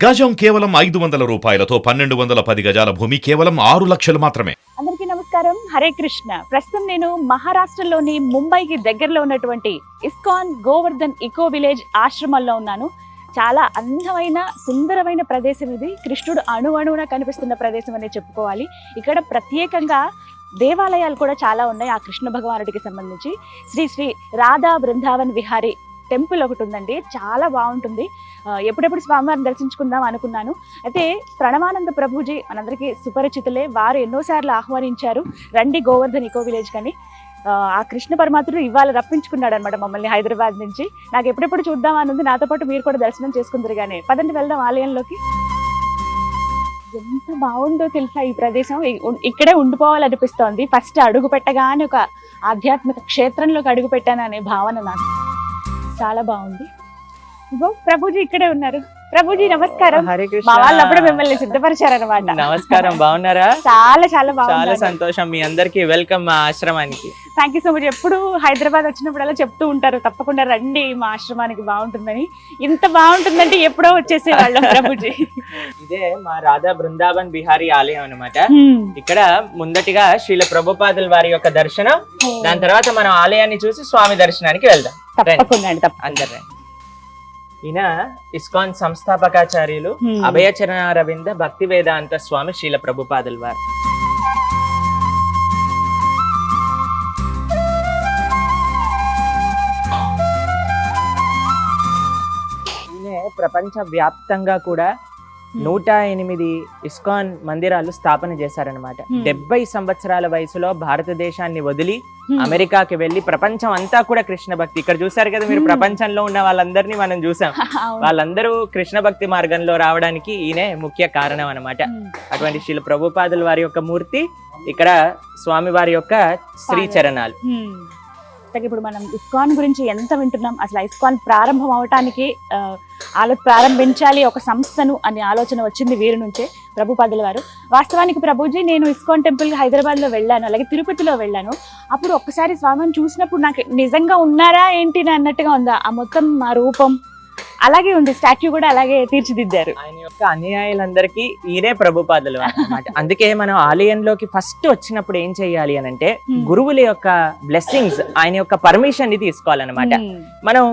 గజం కేవలం 500 రూపాయలతో 1210 గజాల భూమి కేవలం 6 లక్షలు మాత్రమే. అందరికీ నమస్కారం. హరే కృష్ణ. ప్రస్తుతం నేను మహారాష్ట్రలోని ముంబైకి దగ్గరలో ఉన్నటువంటి ఇస్కాన్ గోవర్ధన్ ఇకో విలేజ్ ఆశ్రమంలో ఉన్నాను. చాలా అందమైన సుందరమైన ప్రదేశం ఇది. కృష్ణుడు అణువణువున కనిపిస్తున్న ప్రదేశం అనే చెప్పుకోవాలి. ఇక్కడ ప్రత్యేకంగా దేవాలయాలు కూడా చాలా ఉన్నాయి. ఆ కృష్ణ భగవానుడికి సంబంధించి శ్రీ శ్రీ రాధా బృందావన్ విహారీ టెంపుల్ ఒకటి ఉందండి. చాలా బాగుంటుంది. ఎప్పుడెప్పుడు స్వామివారిని దర్శించుకుందాం అనుకున్నాను. అయితే ప్రణవానంద ప్రభుజీ మనందరికీ సుపరిచితులే. వారు ఎన్నోసార్లు ఆహ్వానించారు, రండి గోవర్ధన్ ఇకో విలేజ్ కని. ఆ కృష్ణ పరమాత్ముడు ఇవాళ రప్పించుకున్నాడు అనమాట మమ్మల్ని హైదరాబాద్ నుంచి. నాకు ఎప్పుడెప్పుడు చూద్దాం అని ఉంది. నాతో పాటు మీరు కూడా దర్శనం చేసుకుందరు. కానీ పదండి వెళ్దాం ఆలయంలోకి. ఎంత బాగుందో తెలుసా ఈ ప్రదేశం. ఇక్కడే ఉండిపోవాలనిపిస్తోంది. ఫస్ట్ అడుగు పెట్టగానే ఒక ఆధ్యాత్మిక క్షేత్రంలోకి అడుగు పెట్టాను అనే భావన నాకు. చాలా బాగుంది. ఇగో ప్రభుజీ ఇక్కడే ఉన్నారు. ప్రభుజీ నమస్కారం. హరే కృష్ణ. మా వాళ్ళు అప్పుడు మిమ్మల్ని సిద్ధపరిచారనమాట. నమస్కారం, బాగున్నారా? చాలా చాలా బాగుంది. చాలా సంతోషం. మీ అందరికి వెల్కమ్ మా ఆశ్రమానికి. Thank you so much. ఎప్పుడు హైదరాబాద్ వచ్చినప్పుడు అలా చెప్తూ ఉంటారు, తప్పకుండా రండి మా ఆశ్రమానికి, బాగుంటుందని. ఇంత బాగుంటుందంటే ఎప్పుడో వచ్చేసేవాళ్ళం ప్రభుజీ. ఇదే మా రాధా బృందావన్ బిహారీ ఆలయం అన్నమాట. ఇక్కడ ముందటిగా శ్రీల ప్రభుపాదుల వారి యొక్క దర్శనం, దాని తర్వాత మనం ఆలయాన్ని చూసి స్వామి దర్శనానికి వెళ్దాం. తప్పకుండా అండి, అందరు ఈయన ఇస్కాన్ సంస్థాపకాచార్యులు అభయచరణారవింద భక్తి వేదాంత స్వామి శ్రీల ప్రభుపాదుల వారు. ఈయన ప్రపంచ వ్యాప్తంగా కూడా 108 ఇస్కాన్ మందిరాలు స్థాపన చేశారనమాట. 70 సంవత్సరాల వయసులో భారతదేశాన్ని వదిలి అమెరికాకి వెళ్లి ప్రపంచం అంతా కూడా కృష్ణ భక్తి. ఇక్కడ చూసారు కదా మీరు, ప్రపంచంలో ఉన్న వాళ్ళందరినీ మనం చూసాం. వాళ్ళందరూ కృష్ణ భక్తి మార్గంలో రావడానికి ఈయనే ముఖ్య కారణం అన్నమాట. అటువంటి శ్రీల ప్రభుపాదుల వారి యొక్క మూర్తి, ఇక్కడ స్వామి వారి యొక్క శ్రీచరణాలు. ఇప్పుడు మనం ఇస్కాన్ గురించి ఎంత వింటున్నాం. అసలు ఇస్కాన్ ప్రారంభం అవటానికి ప్రారంభించాలి ఒక సంస్థను అనే ఆలోచన వచ్చింది వీరి నుంచే, ప్రభుపాదుల వారు. వాస్తవానికి ప్రభుజీ, నేను ఇస్కాన్ టెంపుల్ హైదరాబాద్లో వెళ్ళాను, అలాగే తిరుపతిలో వెళ్ళాను. అప్పుడు ఒక్కసారి స్వామిని చూసినప్పుడు నాకు నిజంగా ఉన్నారా ఏంటి అన్నట్టుగా ఉందా ఆ మొత్తం ఆ రూపం. అలాగే ఉంది, స్టాచ్యూ కూడా అలాగే తీర్చిదిద్దారు. ఆయన యొక్క అనుయాయులందరికీ ఈయనే ప్రభుపాదులు అన్నమాట. అందుకే మనం ఆలయంలోకి ఫస్ట్ వచ్చినప్పుడు ఏం చెయ్యాలి అని అంటే, గురువుల యొక్క బ్లెస్సింగ్స్, ఆయన యొక్క పర్మిషన్ ని తీసుకోవాలన్నమాట. మనం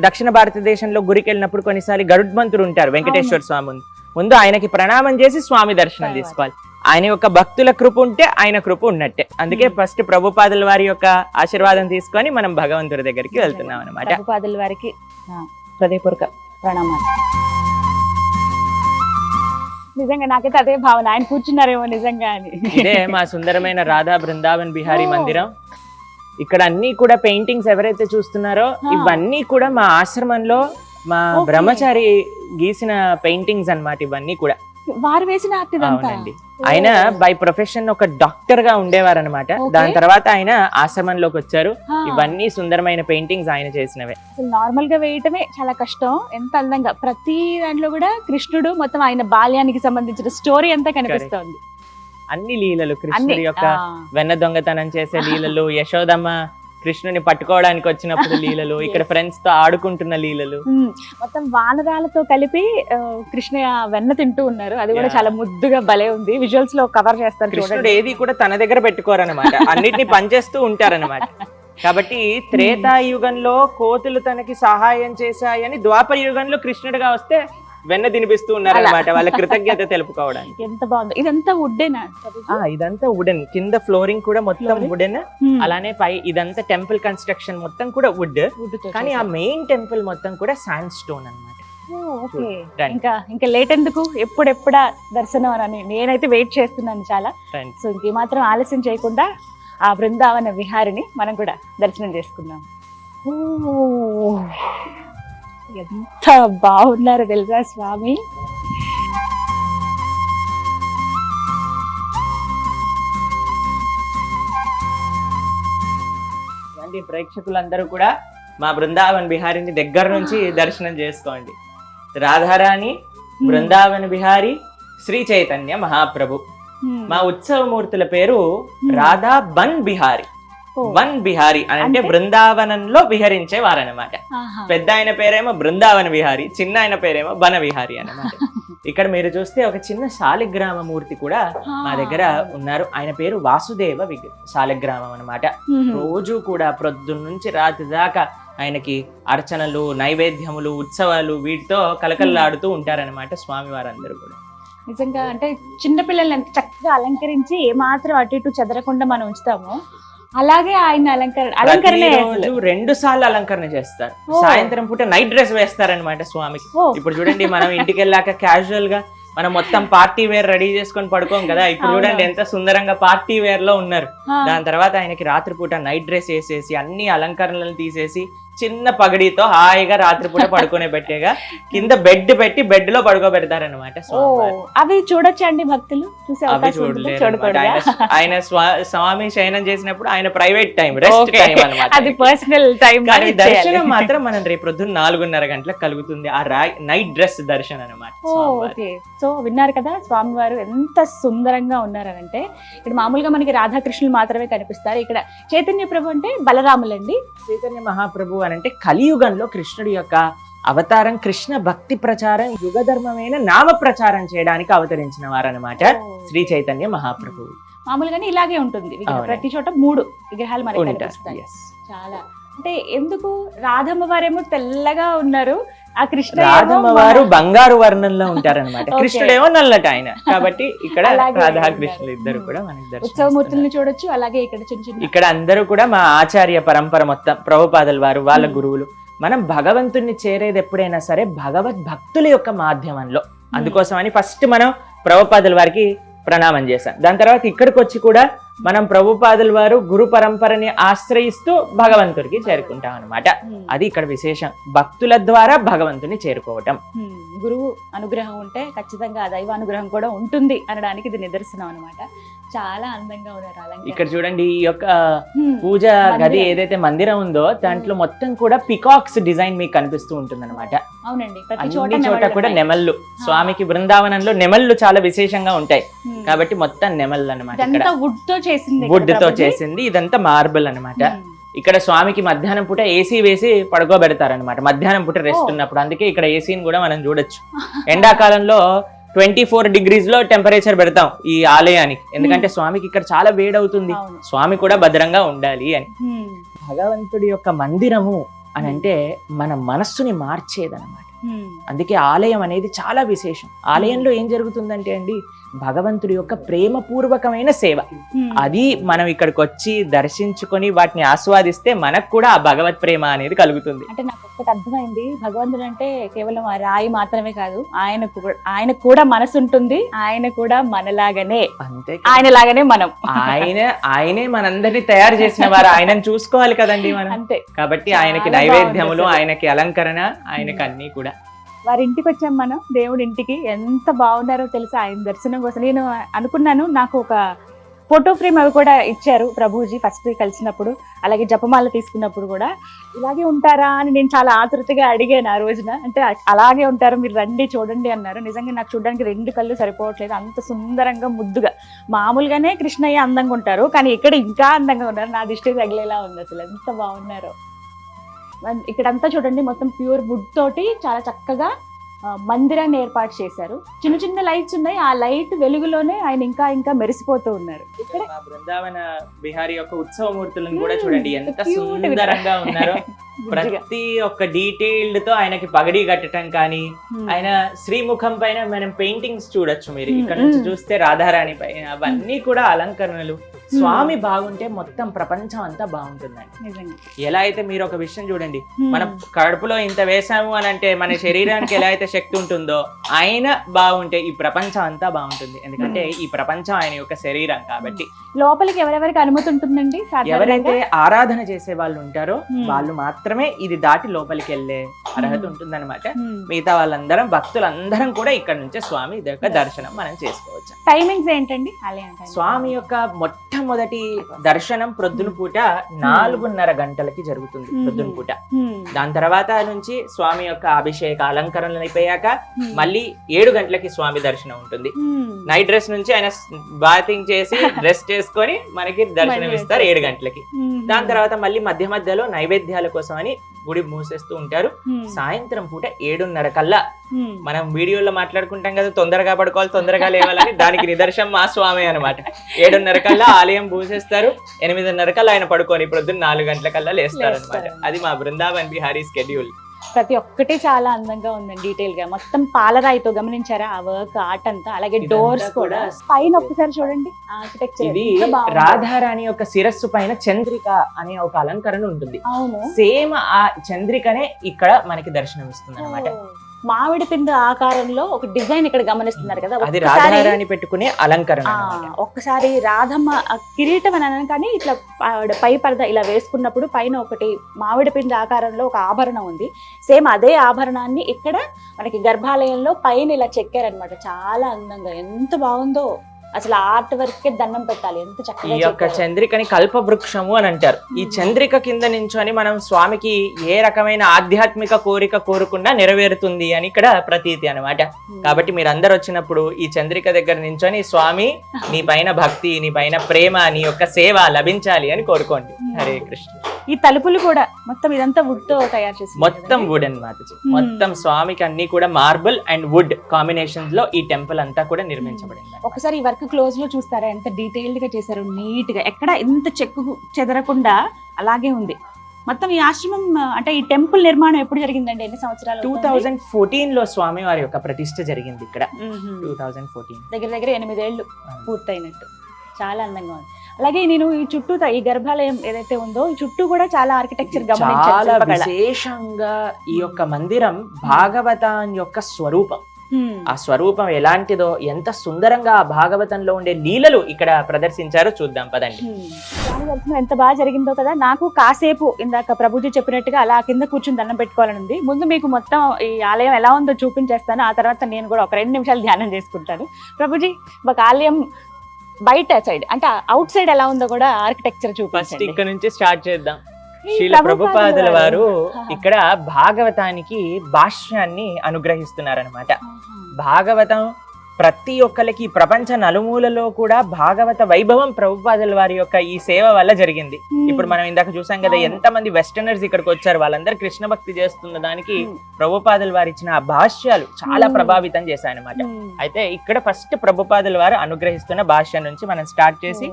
దక్షిణ భారతదేశంలో గురికి వెళ్ళినప్పుడు కొన్నిసార్లు గరుడ్మంతుడు ఉంటారు, వెంకటేశ్వర స్వామి ముందు ఆయనకి ప్రణామం చేసి స్వామి దర్శనం తీసుకోవాలి. ఆయన యొక్క భక్తుల కృప ఉంటే ఆయన కృప ఉన్నట్టే. అందుకే ఫస్ట్ ప్రభుపాదుల వారి యొక్క ఆశీర్వాదం తీసుకొని మనం భగవంతుడి దగ్గరికి వెళ్తున్నాం అనమాట. ప్రభుపాదుల వారికి హృదయపూర్వక ప్రణామాలు. నిజంగా నాకైతే అదే భావన, ఆయన కూర్చున్నారేమో నిజంగా అని. ఇదే మా సుందరమైన రాధా బృందావన్ బిహారీ మందిరం. ఇక్కడ అన్ని కూడా పెయింటింగ్స్ ఎవరైతే చూస్తున్నారో ఇవన్నీ కూడా మా ఆశ్రమంలో మా బ్రహ్మచారి గీసిన పెయింటింగ్స్ అన్నమాట. ఇవన్నీ కూడా వారు వేసిన ఆర్ట్. అవునండి. ఆయన బై ప్రొఫెషన్ ఒక డాక్టర్ గా ఉండేవారు అనమాట. దాని తర్వాత ఆయన ఆశ్రమంలోకి వచ్చారు. ఇవన్నీ సుందరమైన పెయింటింగ్స్ ఆయన చేసినవే. నార్మల్ గా వేయటమే చాలా కష్టం. ఎంత అందంగా ప్రతి దాంట్లో కూడా కృష్ణుడు మొత్తం ఆయన బాల్యానికి సంబంధించిన స్టోరీ అంతా కనిపిస్తోంది. అన్ని లీలలు, కృష్ణుడి యొక్క వెన్న దొంగతనం చేసే లీలలు, యశోదమ్మ కృష్ణుని పట్టుకోవడానికి వచ్చినప్పుడు లీలలు, ఇక్కడ ఫ్రెండ్స్ తో ఆడుకుంటున్న లీలలు, మొత్తం వానరాలతో కలిపి కృష్ణ వెన్న తింటూ ఉన్నారు. అది కూడా చాలా ముద్దుగా భలే ఉంది. విజువల్స్ లో కవర్ చేస్తారు. కృష్ణుడు ఏది కూడా తన దగ్గర పెట్టుకోరనమాట, అన్నిటిని పనిచేస్తూ ఉంటారనమాట. కాబట్టి త్రేతాయుగంలో కోతులు తనకి సహాయం చేశాయని ద్వాపర యుగంలో కృష్ణుడిగా వస్తే వెన్న తినిపిస్తూ ఉన్నారనమాట, వాళ్ళ కృతజ్ఞత తెలుపుకోవడానికి. ఎంత బాగుంది. ఇదంతా వుడ్డేనా? ఇదంతా వుడెన్. కింద ఫ్లోరింగ్ కూడా మొత్తం వుడెన్. అలానే పై ఇదంతా టెంపుల్ కన్స్ట్రక్షన్ మొత్తం కూడా వుడ్. కానీ ఆ మెయిన్ టెంపుల్ మొత్తం కూడా శాండ్ స్టోన్ అన్నమాట. ఇంకా లేట్ ఎందుకు, ఎప్పుడెప్పుడా దర్శనం అని నేనైతే వెయిట్ చేస్తున్నాను చాలా. సో ఇంకేమాత్రం ఆలస్యం చేయకుండా ఆ బృందావన విహారిని మనం కూడా దర్శనం చేసుకుందాం. ఎంత బాగున్నారు తెలుసా స్వామి. ప్రేక్షకులందరూ కూడా మా బృందావన్ బిహారీని దగ్గర నుంచి దర్శనం చేసుకోండి. రాధారాణి, బృందావన్ బిహారీ, శ్రీ చైతన్య మహాప్రభు. మా ఉత్సవమూర్తుల పేరు రాధా బన్ బిహారీ. ఓ. వన్ బిహారీ అని అంటే అంటే? బృందావనంలో విహరించే వారనమాట. ఆహా. పెద్ద ఆయన పేరేమో బృందావన విహారీ, చిన్న ఆయన పేరేమో బన విహారీ అన్నమాట. ఇక్కడ మీరు చూస్తే ఒక చిన్న శాలిగ్రామ మూర్తి కూడా మా దగ్గర ఉన్నారు. ఆయన పేరు వాసుదేవ శాలిగ్రామం అన్నమాట. రోజు కూడా ప్రొద్దున్న నుంచి రాత్రి దాకా ఆయనకి అర్చనలు, నైవేద్యములు, ఉత్సవాలు వీటితో కలకల్లాడుతూ ఉంటారన్నమాట స్వామి వారందరూ కూడా. నిజంగా అంటే చిన్న పిల్లల్ని ఎంత చక్కగా అలంకరించి ఏమాత్రం అటు ఇటు చెదరకుండా మనం ఉంచుతామో అలాగే ఆయన అలంకరణ రోజు 2 సార్లు అలంకరణ చేస్తారు. ఓ. సాయంత్రం పూట నైట్ డ్రెస్ వేస్తారనమాట స్వామికి. ఓ. ఇప్పుడు చూడండి, మనం ఇంటికి వెళ్ళాక క్యాజువల్ గా మనం మొత్తం పార్టీ వేర్ రెడీ చేసుకొని పడుకోం కదా, ఇప్పుడు చూడండి ఎంత సుందరంగా పార్టీ వేర్ లో ఉన్నారు. దాని తర్వాత ఆయనకి రాత్రిపూట నైట్ డ్రెస్ వేసేసి అన్ని అలంకరణలను తీసేసి చిన్న పగడితో హాయిగా రాత్రిపూట పడుకునే పెట్టేగా కింద బెడ్ పెట్టి బెడ్ లో పడుకోబెడతారనమాట స్వామి. అవి చూడొచ్చండి భక్తులు? చూసే అవి అవకాశం ఉంటుందా? చూడకూడదా? ఆయన స్వామి శయనం చేసినప్పుడు ఆయన ప్రైవేట్ టైం, రెస్ట్ టైం అన్నమాట. అది పర్సనల్ టైం. కానీ దర్శనం మాత్రం మనం రేపు పొద్దున్న 4:30 గంటలకు కలుగుతుంది. ఆ నైట్ డ్రెస్ దర్శనం అనమాట. ఓకే. సో విన్నారు కదా స్వామివారు ఎంత సుందరంగా ఉన్నారనంటే, ఇక్కడ మామూలుగా మనకి రాధాకృష్ణులు మాత్రమే కనిపిస్తారు. ఇక్కడ చైతన్య ప్రభు అంటే బలరాములండి. చైతన్య మహాప్రభు అని అంటే కలియుగంలో కృష్ణుడి యొక్క అవతారం, కృష్ణ భక్తి ప్రచారం, యుగ ధర్మమైన నామ ప్రచారం చేయడానికి అవతరించిన వారనమాట శ్రీ చైతన్య మహాప్రభు. మామూలుగానే ఇలాగే ఉంటుంది విగ్రహం. అవునండి. ప్రతి చోట 3 విగ్రహాలు మనకి ఉంటారు. కనిపిస్తాయి. Yes. చాలా అంటే ఎందుకు రాధమ్మ వారేమో తెల్లగా ఉన్నారు, ఆ కృష్ణ రాధమ్మ వారు బంగారు వర్ణంలో ఉంటారనమాట. Okay. కృష్ణుడేమో నల్లట ఆయన. కాబట్టి ఇక్కడ అలాగే రాధాకృష్ణులు ఇద్దరు ఉన్నారు. కూడా మనకి ఉత్సవమూర్తులను దర్శనం. చూడొచ్చు. అలాగే ఇక్కడ చిన్న చిన్న ఇక్కడ అందరూ కూడా మా ఆచార్య పరంపర మొత్తం ప్రభుపాదుల వారు, వాళ్ళ గురువులు. మనం భగవంతుణ్ణి చేరేది ఎప్పుడైనా సరే భగవద్ భక్తుల యొక్క మాధ్యమంలో. అందుకోసమని ఫస్ట్ మనం ప్రభుపాదుల వారికి ప్రణామం చేశాం. దాని తర్వాత ఇక్కడికి వచ్చి కూడా మనం ప్రభుపాదుల వారు గురు పరంపరని ఆశ్రయిస్తూ భగవంతుడికి చేరుకుంటాం అనమాట. అది ఇక్కడ విశేషం. భక్తుల ద్వారా భగవంతుని చేరుకోవటం. గురువు అనుగ్రహం ఉంటే ఖచ్చితంగా ఆ దైవ అనుగ్రహం కూడా ఉంటుంది అనడానికి ఇది నిదర్శనం అనమాట. చాలా అందంగా ఉన్నారు అలంకరణ. ఇక్కడ చూడండి, ఈ యొక్క పూజ మందిరం. గది ఏదైతే మందిరం ఉందో దాంట్లో మొత్తం కూడా పికాక్స్ డిజైన్ మీకు కనిపిస్తూ ఉంటుంది అనమాట. అవునండి. ప్రతి అన్ని చోట చోట కూడా నెమళ్ళు. స్వామికి బృందావనంలో నెమళ్ళు చాలా విశేషంగా ఉంటాయి కాబట్టి మొత్తం నెమళ్ళు అనమాట. ఇక్కడ ఇదంతా వుడ్ తో చేసింది. వుడ్ తో చేసింది, ఇదంతా మార్బుల్ అనమాట. ఇక్కడ స్వామికి మధ్యాహ్నం పూట ఏసీ వేసి పడుకోబెడతారనమాట. మధ్యాహ్నం పూట రెస్ట్ ఉన్నప్పుడు. అందుకే ఇక్కడ ఏసీని కూడా మనం చూడొచ్చు. ఎండాకాలంలో 24 degrees లో టెంపరేచర్ పెడతాం ఈ ఆలయానికి. ఎందుకంటే స్వామికి ఇక్కడ చాలా వేడవుతుంది, స్వామి కూడా భద్రంగా ఉండాలి అని. భగవంతుడి యొక్క మందిరము అని అంటే మన మనస్సుని మార్చేదన్నమాట. అందుకే ఆలయం అనేది చాలా విశేషం. ఆలయంలో ఏం జరుగుతుందంటే అండి, భగవంతుడి యొక్క ప్రేమపూర్వకమైన సేవ. అది మనం ఇక్కడికి వచ్చి దర్శించుకొని వాటిని ఆస్వాదిస్తే మనకు కూడా ఆ భగవత్ ప్రేమ అనేది కలుగుతుంది. అంటే నాకు ఒక్కటి అర్థమైంది, భగవంతుడు అంటే కేవలం ఆ రాయి మాత్రమే కాదు, ఆయనకు కూడా మనసు ఉంటుంది. ఆయన కూడా మనలాగానే, అంతే, ఆయనలాగానే మనం. ఆయనే మనందరినీ తయారు చేసిన వారు. ఆయనను చూసుకోవాలి కదండి మనం. అంతే. కాబట్టి ఆయనకి చాలా నైవేద్యములు, బాగుంది ఆయనకి అలంకరణ, ఆయనకి అన్ని కూడా. వారి ఇంటికి వచ్చాం మనం, దేవుడి ఇంటికి. ఎంత బాగున్నారో తెలుసా ఆయన దర్శనం కోసం. నేను అనుకున్నాను, నాకు ఒక ఫోటో ఫ్రేమ్ అవి కూడా ఇచ్చారు ప్రభుజీ ఫస్ట్ కలిసినప్పుడు, అలాగే జపమాల తీసుకున్నప్పుడు కూడా. ఇలాగే ఉంటారా అని నేను చాలా ఆతృతగా అడిగాను ఆ రోజున. అంటే అలాగే ఉంటారు, మీరు రండి చూడండి అన్నారు. నిజంగా నాకు చూడడానికి 2 కళ్ళు సరిపోవట్లేదు, అంత సుందరంగా ముద్దుగా. మామూలుగానే కృష్ణయ్య అందంగా ఉంటారు, కానీ ఇక్కడ ఇంకా అందంగా ఉన్నారు. నా దిష్టి తగిలేలా ఉంది అసలు, ఎంత బాగున్నారో. ఇక్కడంతా చూడండి మొత్తం ప్యూర్ వుడ్ తోటి చాలా చక్కగా మందిరాన్ని ఏర్పాటు చేశారు. చిన్న చిన్న లైట్స్ ఉన్నాయి, ఆ లైట్ వెలుగులోనే ఆయన ఇంకా ఇంకా మెరిసిపోతూ ఉన్నారు. ఇక్కడ మా బృందావన బిహారీ యొక్క ఉత్సవ మూర్తులను కూడా చూడండి ఎంత సుందరంగా ఉన్నారో. ప్రతి ఒక్క డీటెయిల్డ్ తో ఆయనకి పగడి కట్టడం కానీ, ఆయన శ్రీముఖం పైన మనం పెయింటింగ్స్ చూడొచ్చు మీరు. ఇక్కడ నుంచి చూస్తే రాధారాణి పైన అవన్నీ కూడా అలంకరణలు. స్వామి బాగుంటే మొత్తం ప్రపంచం అంతా బాగుంటుందండి. ఎలా అయితే మీరు ఒక విషయం చూడండి, మనం కడుపులో ఇంత వేసాము అని అంటే మన శరీరానికి ఎలా అయితే శక్తి ఉంటుందో, ఆయన బాగుంటే ఈ ప్రపంచం అంతా బాగుంటుంది. ఎందుకంటే ఈ ప్రపంచం ఆయన యొక్క శరీరం కాబట్టి. లోపలికి ఎవరెవరికి అనుమతి ఉంటుందండి? ఎవరైతే ఆరాధన చేసే వాళ్ళు ఉంటారో వాళ్ళు మాత్రమే ఇది దాటి లోపలికి వెళ్ళే అర్హత ఉంటుందన్నమాట. మిగతా వాళ్ళందరం భక్తులందరం కూడా ఇక్కడ నుంచే స్వామి యొక్క దర్శనం మనం చేసుకోవచ్చు. టైమింగ్స్ ఏంటండి ఆలయం timing? స్వామి యొక్క మొట్టమొదటి దర్శనం ప్రొద్దున పూట 4:30 గంటలకి జరుగుతుంది ప్రొద్దున పూట. దాని తర్వాత నుంచి స్వామి యొక్క అభిషేక అలంకరణలు అయిపోయాక మళ్ళీ 7 గంటలకి స్వామి దర్శనం ఉంటుంది. నైట్ డ్రెస్ నుంచి ఆయన బాతింగ్ చేసి డ్రెస్ చేసుకొని మనకి దర్శనం ఇస్తారు 7 గంటలకి. దాని తర్వాత మళ్ళీ మధ్య మధ్యలో నైవేద్యాల కోసం అని గుడి మూసేస్తూ ఉంటారు. సాయంత్రం పూట 7:30 కల్లా మనం వీడియోలో మాట్లాడుకుంటాం కదా, తొందరగా పడుకోవాలి తొందరగా లేవాలని, దానికి నిదర్శనం మా స్వామి అనమాట. 7:30 కల్లా ఆలయం మూసేస్తారు, 8:30 కల్లా ఆయన పడుకొని ప్రొద్దున 4 గంటల కల్లా లేస్తారు అనమాట. అది మా బృందావన్ బిహారీ స్కెడ్యూల్. ప్రతి ఒక్కటి చాలా అందంగా ఉందండి, డీటెయిల్ గా మొత్తం పాలరాయితో గమనించారా ఆ వర్క్ ఆర్ట్ అంతా. అలాగే డోర్స్ కూడా పైన ఒక్కసారి చూడండి ఆర్కిటెక్చర్. ఇది రాధారాణి యొక్క శిరస్సు పైన చంద్రిక అనే ఒక అలంకరణ ఉంటుంది. అవును, సేమ్ ఆ చంద్రికనే ఇక్కడ మనకి దర్శనం ఇస్తుంది అనమాట. మామిడి పిండి ఆకారంలో ఒక డిజైన్ ఇక్కడ గమనిస్తున్నారు కదా, అది రాధారాణి పెట్టుకునే అలంకరణ. ఒక్కసారి రాధమ్మ కిరీటం అని అనను కానీ ఇట్లా పై పరద ఇలా వేసుకున్నప్పుడు పైన ఒకటి మామిడి పిండి ఆకారంలో ఒక ఆభరణం ఉంది. సేమ్ అదే ఆభరణాన్ని ఇక్కడ మనకి గర్భాలయంలో పైన ఇలా చెక్కారనమాట. చాలా అందంగా, ఎంత బాగుందో అసలు. ఆర్ట్ వర్క్ కే దండం పెట్టాలి, ఎంత చక్కగా. ఈ యొక్క చంద్రికని కల్ప వృక్షము అని అంటారు. ఈ చంద్రిక కింద నించొని మనం స్వామికి ఏ రకమైన ఆధ్యాత్మిక కోరిక కోరకుండా నెరవేరుతుంది అని ఇక్కడ ప్రతీతి అన్నమాట. కాబట్టి మీరు అందరు వచ్చినప్పుడు ఈ చంద్రిక దగ్గర నించొని స్వామి నీ పైన భక్తి, నీ పైన ప్రేమ, నీ యొక్క సేవ లభించాలి అని కోరుకోండి. హరే కృష్ణ. ఈ తలుపులు కూడా మొత్తం ఇదంతా వుడ్ తో తయారు చేసి, మొత్తం వుడ్ అన్నమాట. మొత్తం స్వామికి అన్ని కూడా మార్బుల్ అండ్ వుడ్ కాంబినేషన్స్ లో ఈ టెంపుల్ అంతా కూడా నిర్మించబడింది. ఒకసారి ఈ వర్క్ క్లోజ్ లో చూస్తారా, ఎంత డీటెయిల్డ్ గా చేశారు, నీట్ గా, ఎక్కడ ఎంత చెక్కు చెదరకుండా అలాగే ఉంది మొత్తం. ఈ ఆశ్రమం అంటే ఈ టెంపుల్ నిర్మాణం ఎప్పుడు జరిగిందండి, ఎన్ని సంవత్సరాలు? 2014 లో స్వామి వారి యొక్క ప్రతిష్ఠ జరిగింది ఇక్కడ. 2014 దగ్గర దగ్గర 8 ఏళ్ళు పూర్తయినట్టు. చాలా అందంగా ఉంది. అలాగే నేను ఈ చుట్టూ ఈ గర్భాలయం ఏదైతే ఉందో ఈ చుట్టూ కూడా చాలా ఆర్కిటెక్చర్ గమనించాను. చాలా విశేషంగా ఈ యొక్క మందిరం భాగవతం యొక్క స్వరూపం. ఆ స్వరూపం ఎలాంటిదో, ఎంత సుందరంగా ఆ భాగవతంలో ఉండే లీలలు ఇక్కడ ప్రదర్శించారో చూద్దాం పదండి. దర్శనం ఎంత బాగా జరిగిందో కదా. నాకు కాసేపు ఇందాక ప్రభుజీ చెప్పినట్టుగా అలా కింద కూర్చుని దండం పెట్టుకోవాలని ఉంది. ముందు మీకు మొత్తం ఈ ఆలయం ఎలా ఉందో చూపించేస్తాను, ఆ తర్వాత నేను కూడా ఒక 2 నిమిషాలు ధ్యానం చేసుకుంటాను. ప్రభుజీ ఒక ఆలయం బయట సైడ్ అంటే అవుట్ సైడ్ ఎలా ఉందో కూడా ఆర్కిటెక్చర్ చూపించండి. ఇక్కడ నుంచి స్టార్ట్ చేద్దాం. శ్రీల ప్రభుపాదుల వారు ఇక్కడ భాగవతానికి భాష్యాన్ని అనుగ్రహిస్తున్నారనమాట. భాగవతం ప్రతి ఒక్కరికి ప్రపంచ నలుమూలలో కూడా భాగవత వైభవం ప్రభుపాదుల వారి యొక్క ఈ సేవ వల్ల జరిగింది. ఇప్పుడు మనం ఇందాక చూసాం కదా, ఎంత మంది వెస్టర్నర్స్ ఇక్కడికి వచ్చారు, వాళ్ళందరూ కృష్ణ భక్తి చేస్తున్న దానికి ప్రభుపాదుల వారు ఇచ్చిన ఆ భాష్యాలు చాలా ప్రభావితం చేశాయన్నమాట. అయితే ఇక్కడ ఫస్ట్ ప్రభుపాదుల వారు అనుగ్రహిస్తున్న భాష్యం నుంచి మనం స్టార్ట్ చేసి,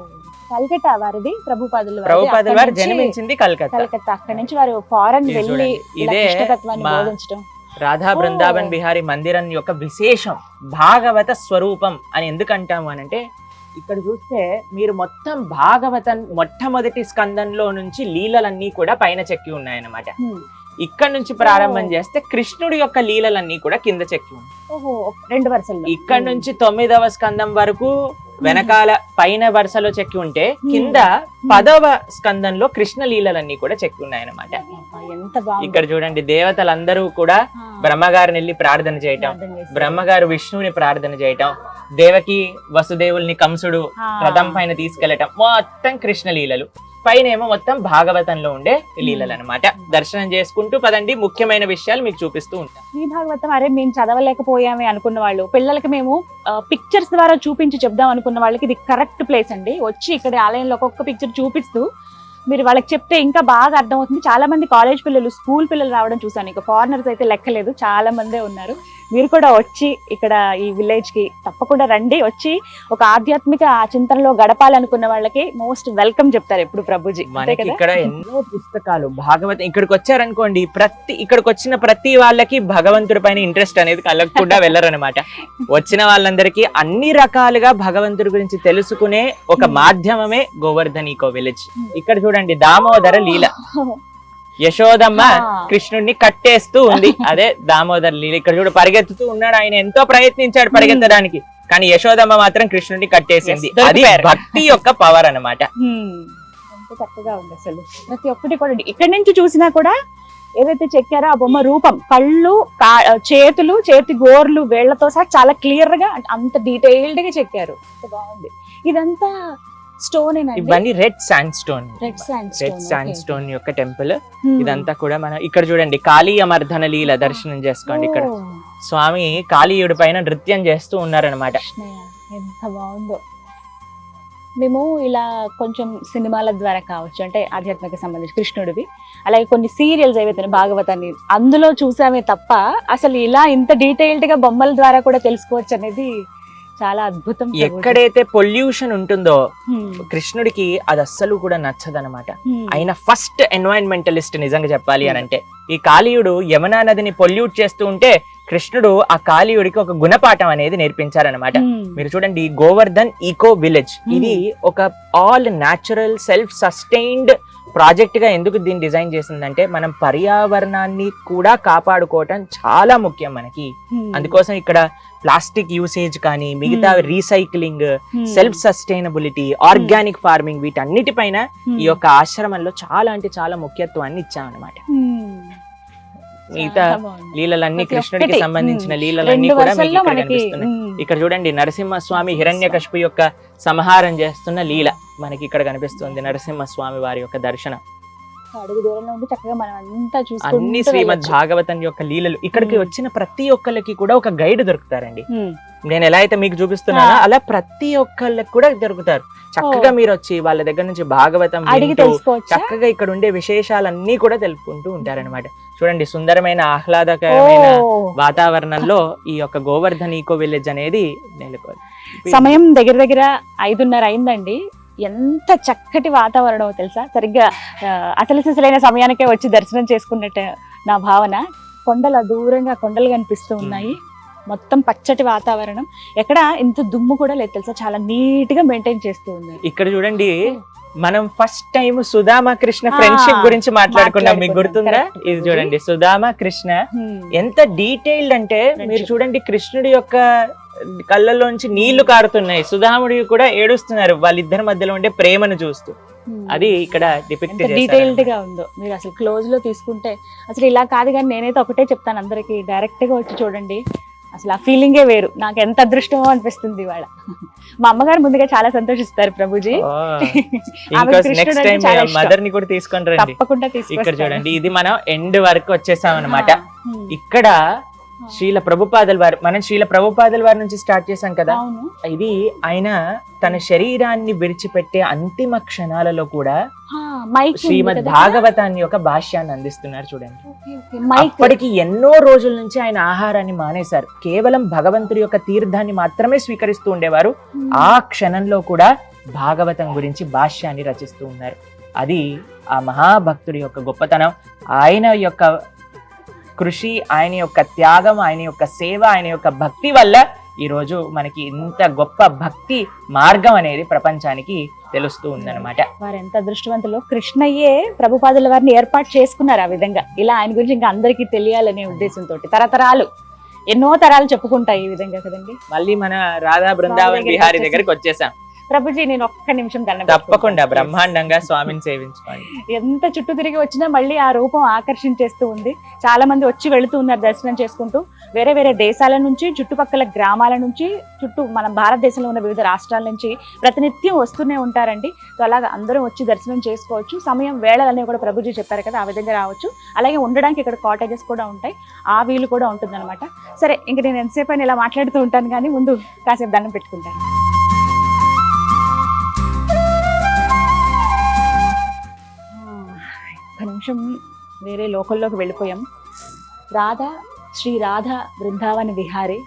కల్కట్టా వారిది ప్రభుపాదుల వారు జన్మించింది కల్కత్తా. అక్కడి నుంచి వారు ఫారెన్ వెళ్ళి ఇదే బోధించడం. రాధా బృందావన్ బిహారీ మందిరం యొక్క విశేషం భాగవత స్వరూపం అని ఎందుకంటాము అని అంటే, ఇక్కడ చూస్తే మీరు మొత్తం భాగవతం మొట్టమొదటి స్కందంలో నుంచి లీలలన్నీ కూడా పైన చెక్కి ఉన్నాయన్నమాట. ఇక్కడ నుంచి ప్రారంభం చేస్తే కృష్ణుడి యొక్క లీలలన్నీ కూడా కింద చెక్కి ఉన్నాయి. 2 వరుసలు. ఇక్కడ నుంచి 9వ స్కందం వరకు వెనకాల పైన వరుసలో చెక్కి ఉంటే, కింద 10వ స్కందంలో కృష్ణ లీలలన్నీ కూడా చెక్కి ఉన్నాయన్నమాట. ఇక్కడ చూడండి, దేవతలందరూ కూడా బ్రహ్మగారిని వెళ్ళి ప్రార్థన చేయటం, బ్రహ్మగారు విష్ణువుని ప్రార్థన చేయటం, దేవకి వసుదేవుల్ని కంసుడు రథం పైన తీసుకెళ్లటం, మొత్తం కృష్ణ లీలలు. పైన ఏమో మొత్తం భాగవతంలో ఉండే లీలలు అనమాట. దర్శనం చేసుకుంటూ పదండి, ముఖ్యమైన విషయాలు మీకు చూపిస్తూ ఉంటాం. ఈ భాగవతం అరే మేము చదవలేకపోయామే అనుకున్న వాళ్ళు, పిల్లలకి మేము పిక్చర్స్ ద్వారా చూపించి చెప్దాం అనుకున్న వాళ్ళకి ఇది కరెక్ట్ ప్లేస్ అండి. వచ్చి ఇక్కడ ఆలయంలో ఒక్కొక్క పిక్చర్ చూపిస్తూ మీరు వాళ్ళకి చెప్తే ఇంకా బాగా అర్థమవుతుంది. చాలా మంది కాలేజ్ పిల్లలు, స్కూల్ పిల్లలు రావడం చూసాను. ఇక ఫారినర్స్ అయితే లెక్కలేదు, చాలా మందే ఉన్నారు. మీరు కూడా వచ్చి ఇక్కడ ఈ విలేజ్ కి తప్పకుండా రండి. వచ్చి ఒక ఆధ్యాత్మిక చింతనలో గడపాలనుకున్న వాళ్ళకి మోస్ట్ వెల్కమ్ చెప్తారు ఎప్పుడు ప్రభుజీ. మనకి ఇక్కడ ఎన్నో పుస్తకాలు భాగవతం, ఇక్కడికి వచ్చారనుకోండి, ఇక్కడికి వచ్చిన ప్రతి వాళ్ళకి భగవంతుడి పైన ఇంట్రెస్ట్ అనేది కలగకుండా వెళ్ళరనమాట. వచ్చిన వాళ్ళందరికీ అన్ని రకాలుగా భగవంతుడి గురించి తెలుసుకునే ఒక మాధ్యమమే గోవర్ధన్ ఈకో విలేజ్. ఇక్కడ చూడండి, దామోదర లీల. యశోదమ్మ కృష్ణుడిని కట్టేస్తూ ఉంది, అదే దామోదర లీల. ఇక్కడ చూడు, పరిగెత్తుతూ ఉన్నాడు ఆయన, ఎంతో ప్రయత్నించాడు పరిగెత్తడానికి, కానీ యశోదమ్మ మాత్రం కృష్ణుడిని కట్టేసింది. అది భక్తి యొక్క పవర్ అన్నమాట. చక్కగా ఉంది అసలు. ప్రతి ఒక్కటి కూడా ఇక్కడ నుంచి చూసినా కూడా ఏదైతే చెక్కారో ఆ బొమ్మ రూపం, కళ్ళు, చేతులు, చేతి గోర్లు, వేళ్లతో సహా చాలా క్లియర్ గా అంత డీటెయిల్డ్ గా చెక్కారు. బాగుంది. ఇదంతా స్టోన్ ఇవన్నీ red sand stone. Red sand stone యొక్క టెంపుల్ ఇదంతా కూడా మనం ఇక్కడ చూడండి కాళీ అమర్ధన లీల దర్శనం చేసుకోండి. ఇక్కడ స్వామి కాళీయుడి పైన నృత్యం చేస్తూ ఉన్నారనమాట. ఎంత బాగుందో. మేము ఇలా కొంచెం సినిమాల ద్వారా కావచ్చు, అంటే ఆధ్యాత్మిక సంబంధించి కృష్ణుడివి, అలాగే కొన్ని సీరియల్స్ ఏవైతే భాగవతాన్ని అందులో చూసామే తప్ప అసలు ఇలా ఇంత డీటెయిల్డ్ గా బొమ్మల ద్వారా కూడా తెలుసుకోవచ్చు అనేది చాలా అద్భుతం. ఎక్కడైతే పొల్యూషన్ ఉంటుందో కృష్ణుడికి అది అస్సలు కూడా నచ్చదనమాట. ఆయన ఫస్ట్ ఎన్వైరన్మెంటలిస్ట్ నిజంగా చెప్పాలి అని అంటే. ఈ కాళీయుడు యమునా నదిని పొల్యూట్ చేస్తూ ఉంటే కృష్ణుడు ఆ కాళీయుడికి ఒక గుణపాఠం అనేది నేర్పించారనమాట. మీరు చూడండి గోవర్ధన్ ఈకో విలేజ్, ఇది ఒక all natural self sustained project గా ఎందుకు దీన్ని డిజైన్ చేసిందంటే మనం పర్యావరణాన్ని కూడా కాపాడుకోవటం చాలా ముఖ్యం మనకి. అందుకోసం ఇక్కడ ప్లాస్టిక్ యూసేజ్ కానీ మిగతా recycling, self sustainability, organic farming వీటన్నిటిపైన ఈ యొక్క ఆశ్రమంలో చాలా అంటే చాలా ముఖ్యత్వాన్ని ఇచ్చామన్నమాట. మిగతా లీలలన్నీ కృష్ణుడికి సంబంధించిన లీలలన్నీ కూడా మీకు ఇక్కడ కనిపిస్తున్నాయి. ఇక్కడ చూడండి నరసింహస్వామి హిరణ్యకశిపు యొక్క సంహారం చేస్తున్న లీల మనకి ఇక్కడ కనిపిస్తుంది. నరసింహస్వామి వారి యొక్క దర్శనం అడుగు దూరంలో ఉండి చక్కగా మనం అంతా చూసుకుంటూ అన్ని శ్రీమద్ భాగవతం యొక్క లీలలు. ఇక్కడికి వచ్చిన ప్రతి ఒక్కళ్ళకి కూడా ఒక గైడ్ దొరుకుతారండి. నేను ఎలా అయితే మీకు చూపిస్తున్నానో అలా ప్రతి ఒక్కళ్ళకి కూడా దొరుకుతారు. చక్కగా మీరు వచ్చి వాళ్ళ దగ్గర నుంచి భాగవతం చక్కగా ఇక్కడ ఉండే విశేషాలన్నీ కూడా తెలుపుకుంటూ ఉంటారనమాట. చూడండి సుందరమైన ఆహ్లాదకరమైన వాతావరణంలో ఈ యొక్క గోవర్ధన్ ఈకో విలేజ్ అనేది నెలకొంది. సమయం దగ్గర దగ్గర 5:30 అయిందండి. ఎంత చక్కటి వాతావరణం తెలుసా. సరిగ్గా అసలైన సమయానికే వచ్చి దర్శనం చేసుకున్నట్టు నా భావన. కొండల దూరంగా కొండలు కనిపిస్తూ ఉన్నాయి, మొత్తం పచ్చటి వాతావరణం, ఎక్కడ ఇంత దుమ్ము కూడా లేదు తెలుసా. చాలా నీట్ గా మెయింటైన్ చేస్తూ ఉన్నారు. ఇక్కడ చూడండి మనం first time Sudama Krishna friendship గురించి మాట్లాడుకున్నాం, మీకు గుర్తుందా? ఇది చూడండి సుధామ కృష్ణ ఎంత డీటెయిల్డ్ అంటే మీరు చూడండి కృష్ణుడి యొక్క కళ్ళల్లోంచి నీళ్లు కారుతున్నాయి, సుధాముడి కూడా ఏడుస్తున్నారు వాళ్ళిద్దరి మధ్యలో ఉండే ప్రేమను చూస్తూ. అది ఇక్కడ డిపిక్ట్ డీటెయిల్డ్ గా ఉందో. మీరు అసలు క్లోజ్ లో తీసుకుంటే అసలు ఇలా కాదు, కానీ నేనైతే ఒకటే చెప్తాను అందరికి, డైరెక్ట్ గా వచ్చి చూడండి, అసలు ఆ ఫీలింగే వేరు. నాకు ఎంత అదృష్టమో అనిపిస్తుంది ఇవాళ. మా అమ్మగారు ముందుగా చాలా సంతోషిస్తారు ప్రభుజీ. మదర్ ని కూడా తీసుకొని రండి తప్పకుండా. ఇక్కడ చూడండి ఇది మనం ఎండ్ వరకు వచ్చేసాం అనమాట. ఇక్కడ శ్రీల ప్రభుపాదుల వారు, మనం శ్రీల ప్రభుపాదుల వారి నుంచి స్టార్ట్ చేశాం కదా. ఇది ఆయన తన శరీరాన్ని విడిచిపెట్టే అంతిమ క్షణాలలో కూడా శ్రీమద్ భాగవతాన్ని యొక్క భాష్యాన్ని అందిస్తున్నారు చూడండి. అప్పటికి ఎన్నో రోజుల నుంచి ఆయన ఆహారాన్ని మానేశారు, కేవలం భగవంతుడి యొక్క తీర్థాన్ని మాత్రమే స్వీకరిస్తూ ఉండేవారు. ఆ క్షణంలో కూడా భాగవతం గురించి భాష్యాన్ని రచిస్తూ ఉన్నారు. అది ఆ మహాభక్తుడి యొక్క గొప్పతనం. ఆయన యొక్క కృషి, ఆయన యొక్క త్యాగం, ఆయన యొక్క సేవ, ఆయన యొక్క భక్తి వల్ల ఈరోజు మనకి ఇంత గొప్ప భక్తి మార్గం అనేది ప్రపంచానికి తెలుస్తూ ఉందన్నమాట. వారు ఎంత అదృష్టవంతులు. కృష్ణయ్యే ప్రభుపాదుల వారిని ఏర్పాటు చేసుకున్నారు ఆ విధంగా. ఇలా ఆయన గురించి ఇంకా అందరికీ తెలియాలనే ఉద్దేశంతో తరతరాలు ఎన్నో తరాలు చెప్పుకుంటాయి ఈ విధంగా కదండి. మళ్ళీ మన రాధా బృందావన్ బిహారీ దగ్గరికి వచ్చేసాం. ప్రభుజీ నేను ఒక్క నిమిషం తప్పకుండా బ్రహ్మాండంగా స్వామిని సేవించుకోండి. ఎంత చుట్టూ తిరిగి వచ్చినా మళ్ళీ ఆ రూపం ఆకర్షించేస్తూ ఉంది. చాలా మంది వచ్చి వెళుతూ ఉన్నారు దర్శనం చేసుకుంటూ. వేరే వేరే దేశాల నుంచి, చుట్టుపక్కల గ్రామాల నుంచి, మన భారతదేశంలో ఉన్న వివిధ రాష్ట్రాల నుంచి ప్రతినిత్యం వస్తూనే ఉంటారండి. సో అలాగా అందరూ వచ్చి దర్శనం చేసుకోవచ్చు. సమయం వేళలన్నీ కూడా ప్రభుజీ చెప్పారు కదా, ఆ విధంగా రావచ్చు. అలాగే ఉండడానికి ఇక్కడ కాటేజెస్ కూడా ఉంటాయి, ఆ వీలు కూడా ఉంటుందన్నమాట. సరే, ఇంక నేను ఎంతసేపు అని ఇలా మాట్లాడుతూ ఉంటాను, కానీ ముందు కాసేపు దండం పెట్టుకుంటాను. ఒక నిమిషం వేరే లోకల్లోకి వెళ్ళిపోయాం. శ్రీ రాధా బృందావన్ విహారీ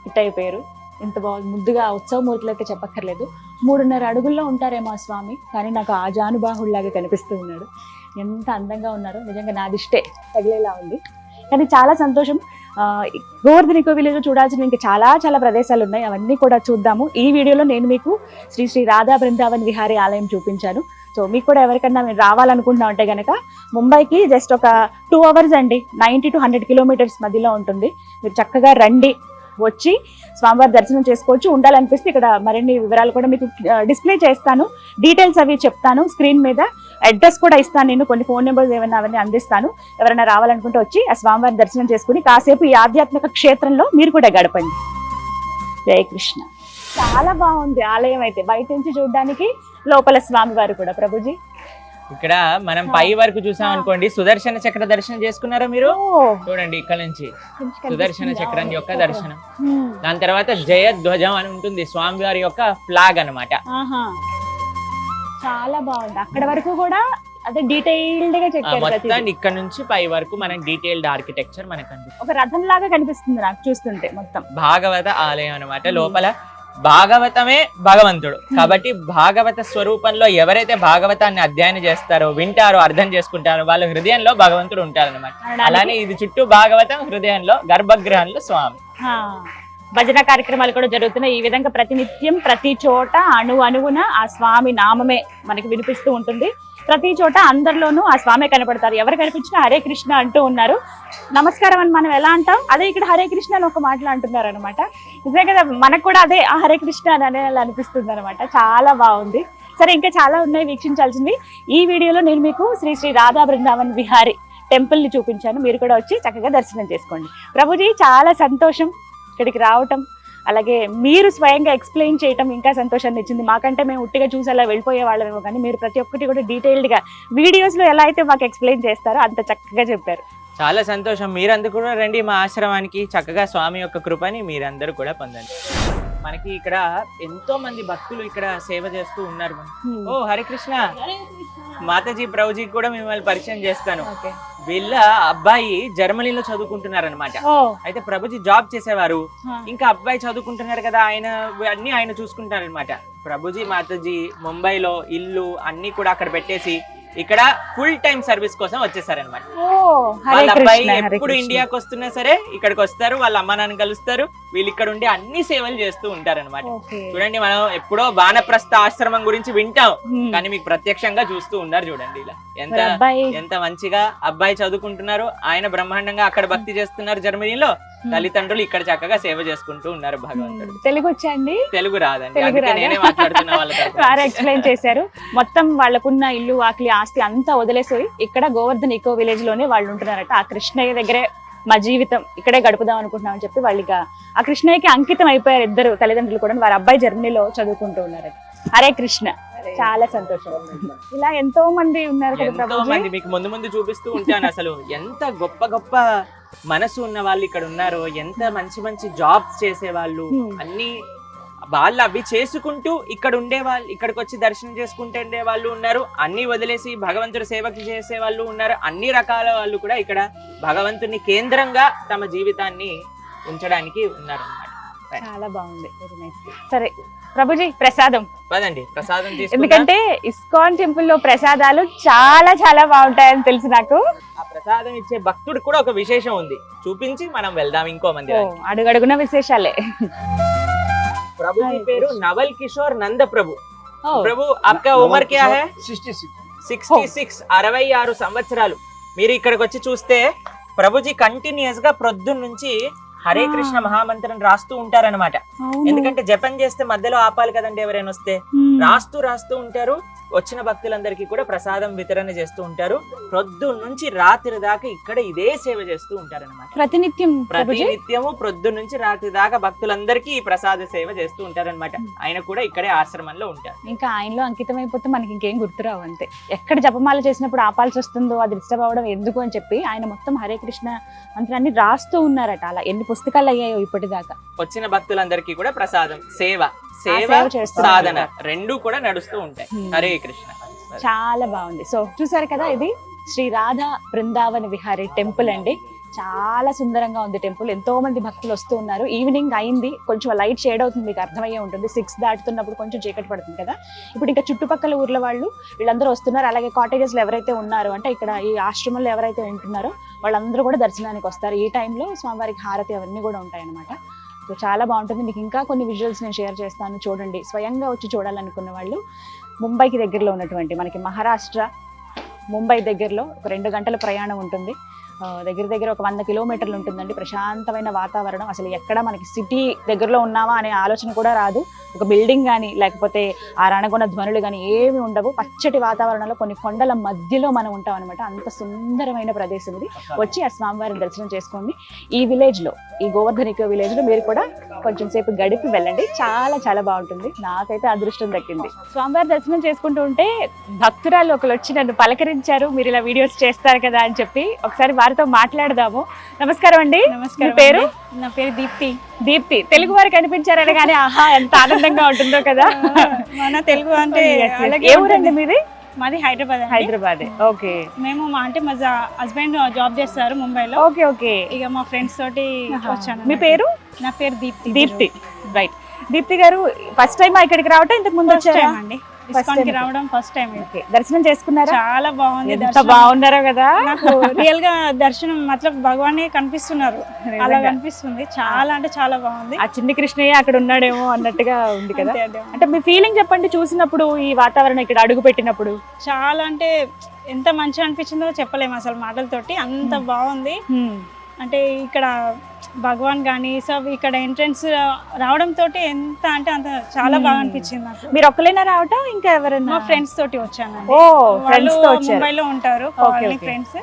హిట్ అయిపోయారు. ఇంత బాగా ముద్దుగా ఉత్సవమూర్తులు అయితే చెప్పక్కర్లేదు. 3.5 అడుగుల్లో ఉంటారేమో ఆ స్వామి, కానీ నాకు ఆజానుబాహుళ్లాగా కనిపిస్తూ ఉన్నాడు. ఎంత అందంగా ఉన్నారో, నిజంగా నా దిష్టే తగిలేలా ఉంది. కానీ చాలా సంతోషం. గోవర్ధన్ ఈకో విలేజ్ చూడాల్సిన ఇంకా చాలా చాలా ప్రదేశాలు ఉన్నాయి, అవన్నీ కూడా చూద్దాము. ఈ వీడియోలో నేను మీకు శ్రీ రాధా బృందావన్ విహారీ ఆలయం చూపించాను. సో మీకు కూడా ఎవరికన్నా మీరు రావాలనుకుంటున్నా ఉంటే కనుక ముంబైకి జస్ట్ ఒక 2 hours అండి, 90 to 100 kilometers మధ్యలో ఉంటుంది. మీరు చక్కగా రండి, వచ్చి స్వామివారి దర్శనం చేసుకోవచ్చు. ఉండాలనిపిస్తే ఇక్కడ మరిన్ని వివరాలు కూడా మీకు డిస్ప్లే చేస్తాను, డీటెయిల్స్ అవి చెప్తాను స్క్రీన్ మీద. అడ్రస్ కూడా ఇస్తాను, నేను కొన్ని ఫోన్ నెంబర్స్ ఏమైనా అవన్నీ అందిస్తాను. ఎవరైనా రావాలనుకుంటే వచ్చి ఆ స్వామివారిని దర్శనం చేసుకుని కాసేపు ఈ ఆధ్యాత్మిక క్షేత్రంలో మీరు కూడా గడపండి. జయ కృష్ణ. చాలా బాగుంది ఆలయం అయితే, బయట నుంచి చూడడానికి, లోపల స్వామివారు కూడా. ప్రభుజీ ఇక్కడ మనం పై వరకు చూసాం అనుకోండి, సుదర్శన చక్ర దర్శనం చేసుకున్నారా మీరు? చూడండి ఇక్కడ నుంచి సుదర్శన చక్రం యొక్క దర్శనం. దాని తర్వాత జయధ్వజం అని ఉంటుంది, స్వామివారి యొక్క ఫ్లాగ్ అన్నమాట. చాలా బాగుంది. అక్కడ వరకు కూడా అదే డీటెయిల్డ్ గా చెక్కారు. మొత్తం ఇక్కడ నుంచి పై వరకు మనం డీటెయిల్డ్ ఆర్కిటెక్చర్ మనకు కనిపిస్తుంది. ఒక రథం లాగా కనిపిస్తుంది నాకు చూస్తుంటే. మొత్తం భాగవత ఆలయం అన్నమాట. లోపల భాగవతమే భగవంతుడు కాబట్టి భాగవత స్వరూపంలో ఎవరైతే భాగవతాన్ని అధ్యయనం చేస్తారో, వింటారో, అర్థం చేసుకుంటారో వాళ్ళ హృదయంలో భగవంతుడు ఉంటారన్నమాట. అలానే ఇది చుట్టూ భాగవతం, హృదయంలో గర్భగృహంలో స్వామి. భజన కార్యక్రమాలు కూడా జరుగుతున్నాయి. ఈ విధంగా ప్రతినిత్యం ప్రతి చోట అణువున ఆ స్వామి నామమే మనకి వినిపిస్తూ ఉంటుంది. ప్రతి చోట అందరిలోనూ ఆ స్వామి కనపడతారు. ఎవరు కనిపించినా హరే కృష్ణ అంటూ ఉన్నారు. నమస్కారం అని మనం ఎలా అంటాం, అదే ఇక్కడ హరే కృష్ణ అని ఒక మాటలు అంటున్నారు అనమాట. నిజమే కదా, మనకు కూడా అదే ఆ హరే కృష్ణ అని అనిపిస్తుంది అనమాట. చాలా బాగుంది. సరే, ఇంకా చాలా ఉన్నాయి వీక్షించాల్సినవి. ఈ వీడియోలో నేను మీకు శ్రీ శ్రీ రాధా బృందావన్ విహారీ టెంపుల్ ని చూపించాను. మీరు కూడా వచ్చి చక్కగా దర్శనం చేసుకోండి. ప్రభుజీ చాలా సంతోషం ఇక్కడికి రావటం, అలాగే మీరు స్వయంగా ఎక్స్ప్లెయిన్ చేయటం ఇంకా సంతోషాన్ని ఇచ్చింది. మాకంటే మేము ఉట్టిగా చూసి అలా వెళ్ళిపోయే వాళ్ళమేమో, కానీ మీరు ప్రతి ఒక్కటి కూడా డీటెయిల్డ్గా వీడియోస్లో ఎలా అయితే మాకు ఎక్స్ప్లెయిన్ చేస్తారో అంత చక్కగా చెప్పారు. చాలా సంతోషం. మీరందరూ కూడా రండి మా ఆశ్రమానికి, చక్కగా స్వామి యొక్క కృపని మీరందరూ కూడా పొందండి. మనకి ఇక్కడ ఎంతో మంది భక్తులు ఇక్కడ సేవ చేస్తూ ఉన్నారు. ఓ హరే కృష్ణ. మాతాజీ ప్రభుజీ కూడా మిమ్మల్ని పరిచయం చేస్తాను. వీళ్ళ అబ్బాయి జర్మనీలో చదువుకుంటున్నారు అనమాట. అయితే ప్రభుజీ జాబ్ చేసేవారు, ఇంకా అబ్బాయి చదువుకుంటున్నారు కదా, ఆయన చూసుకుంటారు అనమాట. ప్రభుజీ మాతాజీ ముంబైలో ఇల్లు అన్ని కూడా అక్కడ పెట్టేసి ఇక్కడ ఫుల్ టైం సర్వీస్ కోసం వచ్చేసారనమాట. వాళ్ళ అబ్బాయి ఎప్పుడు ఇండియాకి వస్తున్నా సరే ఇక్కడికి వస్తారు, వాళ్ళ అమ్మ నాన్న కలుస్తారు, వీళ్ళు ఇక్కడ ఉండి అన్ని సేవలు చేస్తూ ఉంటారనమాట. చూడండి, మనం ఎప్పుడో వానప్రస్థ ఆశ్రమం గురించి వింటాం, కానీ మీకు ప్రత్యక్షంగా చూస్తూ ఉన్నారు. చూడండి ఇలా ఎంత మంచిగా అబ్బాయి చదువుకుంటున్నారు, ఆయన బ్రహ్మాండంగా అక్కడ భక్తి చేస్తున్నారు జర్మనీలో, తల్లిదండ్రులు ఇక్కడ చక్కగా సేవ చేసుకుంటూ ఉన్నారు. భగవంతుడు. తెలుగు వచ్చండి? తెలుగు రాదండి, అందుకే నేనే మాట్లాడుతున్నా. వారు ఎక్స్ప్లెయిన్ చేశారు. మొత్తం వాళ్ళకున్న ఇల్లు ఆకలి ఆస్తి అంతా వదిలేసి ఇక్కడ గోవర్ధన్ ఇకో విలేజ్ లోనే వాళ్ళు ఉంటున్నారట. ఆ కృష్ణయ్య దగ్గరే మా జీవితం ఇక్కడే గడుపుదాం అనుకుంటున్నాం అని చెప్పి వాళ్ళు ఆ కృష్ణయ్యకి అంకితం అయిపోయారు ఇద్దరు తల్లిదండ్రులు కూడా. వారి అబ్బాయి జర్మనీలో చదువుకుంటూ ఉన్నారట. హరే కృష్ణ. చాలా సంతోషం. ఇలా ఎంతో మంది ఉన్నారు కదా, మీకు ముందు ముందు చూపిస్తూ ఉంటాను. అసలు ఎంత గొప్ప గొప్ప మనసు ఉన్న వాళ్ళు ఇక్కడ ఉన్నారు, ఎంత మంచి మంచి జాబ్స్ చేసే వాళ్ళు, అన్ని వాళ్ళు అవి చేసుకుంటూ ఇక్కడ ఉండే వాళ్ళు, ఇక్కడికి వచ్చి దర్శనం చేసుకుంటూ ఉండే వాళ్ళు ఉన్నారు, అన్ని వదిలేసి భగవంతుడి సేవకు చేసే వాళ్ళు ఉన్నారు. అన్ని రకాల వాళ్ళు కూడా ఇక్కడ భగవంతుని కేంద్రంగా తమ జీవితాన్ని ఉంచడానికి ఉన్నారు అన్నమాట. చాలా బాగుంది. Very nice. సరే ప్రభుజీ, ప్రసాదం పదండి, ప్రసాదం తీసుకుందాం. ఎందుకంటే ఇస్కాన్ టెంపుల్ లో ప్రసాదాలు చాలా చాలా బాగుంటాయని తెలుసు నాకు. ఆ ప్రసాదం ఇచ్చే భక్తుడు కూడా ఒక విశేషం ఉంది, చూపించి మనం వెళ్దాం ఇంకో మంది. అడుగడుగున విశేషాలే. ప్రభుజీ పేరు నవల్ కిషోర్ నంద ప్రభు. ప్రభు आपका उम्र क्या है? 66. 66 సంవత్సరాలు. మీరు ఇక్కడికి వచ్చి చూస్తే ప్రభుజీ కంటిన్యూస్ గా ప్రొద్దున నుంచి హరే కృష్ణ మహామంత్రం రాస్తూ ఉంటారనమాట. ఎందుకంటే జపం చేస్తే మధ్యలో ఆపాలి కదండి, ఎవరైనా వస్తే రాస్తూ ఉంటారు. వచ్చిన భక్తులందరికీ కూడా ప్రసాదం వితరణ చేస్తూ ఉంటారు. ప్రొద్దున నుంచి రాత్రి దాకా ఇక్కడ ఇదే సేవ చేస్తూ ఉంటారనమాట. ప్రతినిత్యము ప్రొద్దు నుంచి రాత్రి దాకా భక్తులందరికీ ఈ ప్రసాద సేవ చేస్తూ ఉంటారనమాట. ఆయన కూడా ఇక్కడే ఆశ్రమంలో ఉంటారు. ఇంకా ఆయనలో అంకితం అయిపోతే మనకి ఇంకేం గుర్తురావు అంతే. ఎక్కడ జపమాల చేసినప్పుడు ఆపాల్సి వస్తుందో అది డిస్టర్బ్ అవ్వడం ఎందుకు అని చెప్పి ఆయన మొత్తం హరే కృష్ణ మంత్రాన్ని రాస్తూ ఉన్నారట. అలా ఎన్ని పుస్తకాలు అయ్యాయో ఇప్పటిదాకా. వచ్చిన భక్తులందరికీ కూడా ప్రసాదం సేవ సాధన రెండు కూడా నడుస్తూ ఉంటాయి. హరే కృష్ణ. చాలా బాగుంది. సో చూసారు కదా, ఇది శ్రీ రాధా బృందావన్ విహారీ టెంపుల్ అండి. చాలా సుందరంగా ఉంది టెంపుల్. ఎంతో మంది భక్తులు వస్తూ ఉన్నారు. ఈవినింగ్ అయింది, కొంచెం లైట్ షేడ్ అవుతుంది, మీకు అర్థమయ్యే ఉంటుంది. 6 దాటుతున్నప్పుడు కొంచెం చీకటి పడుతుంది కదా. ఇప్పుడు ఇంకా చుట్టుపక్కల ఊర్ల వాళ్ళు వీళ్ళందరూ వస్తున్నారు. అలాగే కాటేజెస్ లో ఎవరైతే ఉన్నారో, అంటే ఇక్కడ ఈ ఆశ్రమంలో ఎవరైతే ఉంటున్నారో వాళ్ళందరూ కూడా దర్శనానికి వస్తారు. ఈ టైంలో స్వామివారికి హారతి అవన్నీ కూడా ఉంటాయి అన్నమాట. సో చాలా బాగుంటుంది. మీకు ఇంకా కొన్ని విజువల్స్ నేను షేర్ చేస్తాను, చూడండి. స్వయంగా వచ్చి చూడాలనుకున్న వాళ్ళు ముంబైకి దగ్గరలో ఉన్నటువంటి, మనకి మహారాష్ట్ర ముంబై దగ్గరలో ఒక 2 గంటల ప్రయాణం ఉంటుంది. దగ్గర దగ్గర ఒక 100 కిలోమీటర్లు ఉంటుందండి. ప్రశాంతమైన వాతావరణం, అసలు ఎక్కడ మనకి సిటీ దగ్గరలో ఉన్నామా అనే ఆలోచన కూడా రాదు. ఒక బిల్డింగ్ కానీ లేకపోతే ఆ రణగొన ధ్వనులు కానీ ఏమి ఉండవు. పచ్చటి వాతావరణంలో కొన్ని కొండల మధ్యలో మనం ఉంటాం అనమాట. అంత సుందరమైన ప్రదేశం ఇది. వచ్చి ఆ స్వామివారిని దర్శనం చేసుకోండి. ఈ విలేజ్లో, ఈ గోవర్ధన్ ఇకో విలేజ్లో మీరు కూడా కొంచెం సేపు గడిపి వెళ్ళండి. చాలా చాలా బాగుంటుంది. నాకైతే అదృష్టం దక్కింది. స్వామివారి దర్శనం చేసుకుంటూ ఉంటే భక్తురాలు ఒకరు వచ్చి నన్ను పలకరించారు, మీరు ఇలా వీడియోస్ చేస్తారు కదా అని చెప్పి. ఒకసారి వారితో మాట్లాడదాము. నమస్కారం అండి. నమస్కారం. మీ పేరు? నా పేరు దీప్తి. దీప్తి. తెలుగు వారు కనిపించారని కానీ ఆహా ఎంత ఆనందంగా ఉంటుందో కదా. మన తెలుగు అంటే ఏ ఊరండి మీది? మాది హైదరాబాద్ అండి. హైదరాబాద్. ఓకే. మేము మా హస్బెండ్ జాబ్ చేస్తారు ముంబైలో. Okay okay. ఇక మా ఫ్రెండ్స్ తోటి వచ్చాను. మీ పేరు? నా పేరు దీప్తి. దీప్తి. రైట్. దీప్తి గారు ఫస్ట్ టైం ఇక్కడికి రావటం, ఇంతకు ముందు వచ్చారా? అండి ఇస్కాన్ కి రావడం ఫస్ట్ టైం. ఓకే. దర్శనం చేసుకున్నారా? చాలా బాగుంది. ఎంత బాగున్నారో కదా. నాకు రియల్ గా దర్శనం మతలబ్ భగవాన్ కనిపిస్తున్నారు, అలా కనిపిస్తుంది. చాలా అంటే చాలా బాగుంది. ఆ చిన్ని కృష్ణయ్య అక్కడ ఉన్నాడేమో అన్నట్టుగా ఉంది కదా. అంతే అండి. అంటే మీ ఫీలింగ్ చెప్పండి చూసినప్పుడు, ఈ వాతావరణం ఇక్కడ అడుగు పెట్టినప్పుడు. చాలా అంటే ఎంత మంచిగా అనిపించిందో చెప్పలేము అసలు మాటలతోటి. అంత బాగుంది. అంటే ఇక్కడ భగవాన్ కానీ సో ఇక్కడ ఎంట్రన్స్ రావడం తోటి ఎంత అంటే అంత చాలా బాగా అనిపించింది నాకు. మీరు ఒక్కలేనా రావటం, ఇంకా ఎవరైనా? మా ఫ్రెండ్స్ తోటి వచ్చాను. ఓ, ఫ్రెండ్స్ తో వచ్చారు. ముంబైలో ఉంటారు ఫ్రెండ్స్,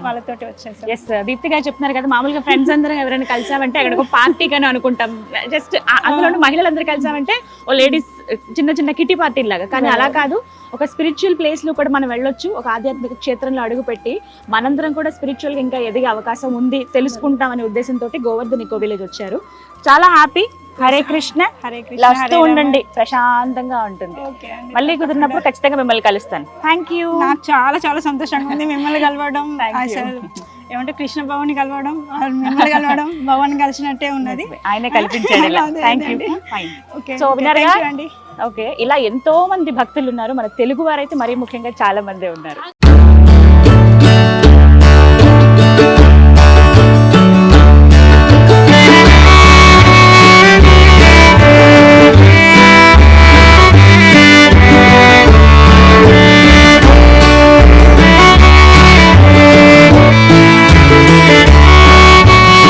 వాళ్ళతోటి వచ్చేసారు. ఎస్, దీప్తి గారు చెప్తున్నారు కదా, మామూలుగా ఫ్రెండ్స్ అందరం ఎవరైనా కలిసామంటే అక్కడ ఒక పార్టీ కానీ అనుకుంటాం. జస్ట్ అందులో మహిళలందరూ కలిసామంటే ఓ లేడీస్ చిన్న చిన్న కిటీ పార్టీ లాగా. కానీ అలా కాదు, ఒక స్పిరిచువల్ ప్లేస్ లో కూడా మనం వెళ్ళొచ్చు. ఒక ఆధ్యాత్మిక క్షేత్రంలో అడుగు పెట్టి మనందరం కూడా స్పిరిచువల్ గా ఇంకా ఎదిగే అవకాశం ఉంది, తెలుసుకుంటాం అనే ఉద్దేశంతో గోవర్ధన్ ఇకో విలేజ్ వచ్చారు. చాలా హ్యాపీ. హరే కృష్ణ. హరే కృష్ణ. లస్తూ ఉండండి, ప్రశాంతంగా ఉంటుంది. మళ్ళీ కుదిరినప్పుడు ఖచ్చితంగా మిమ్మల్ని కలుస్తాను. Thank you. నాకు చాలా చాలా సంతోషంగా ఉంది మిమ్మల్ని కలవడం. అసలు ఏమంటే కృష్ణ భగవాన్ని కలవడం, మిమ్మల్ని కలవడం, భగవాన్ కలిసినట్టే ఉన్నది. ఆయన కల్పించాడు. Thank you. సో విన్నారుగా అండి. ఓకే, ఇలా ఎంతో మంది భక్తులు ఉన్నారు. మన తెలుగు వారైతే మరీ ముఖ్యంగా చాలా మంది ఉన్నారు.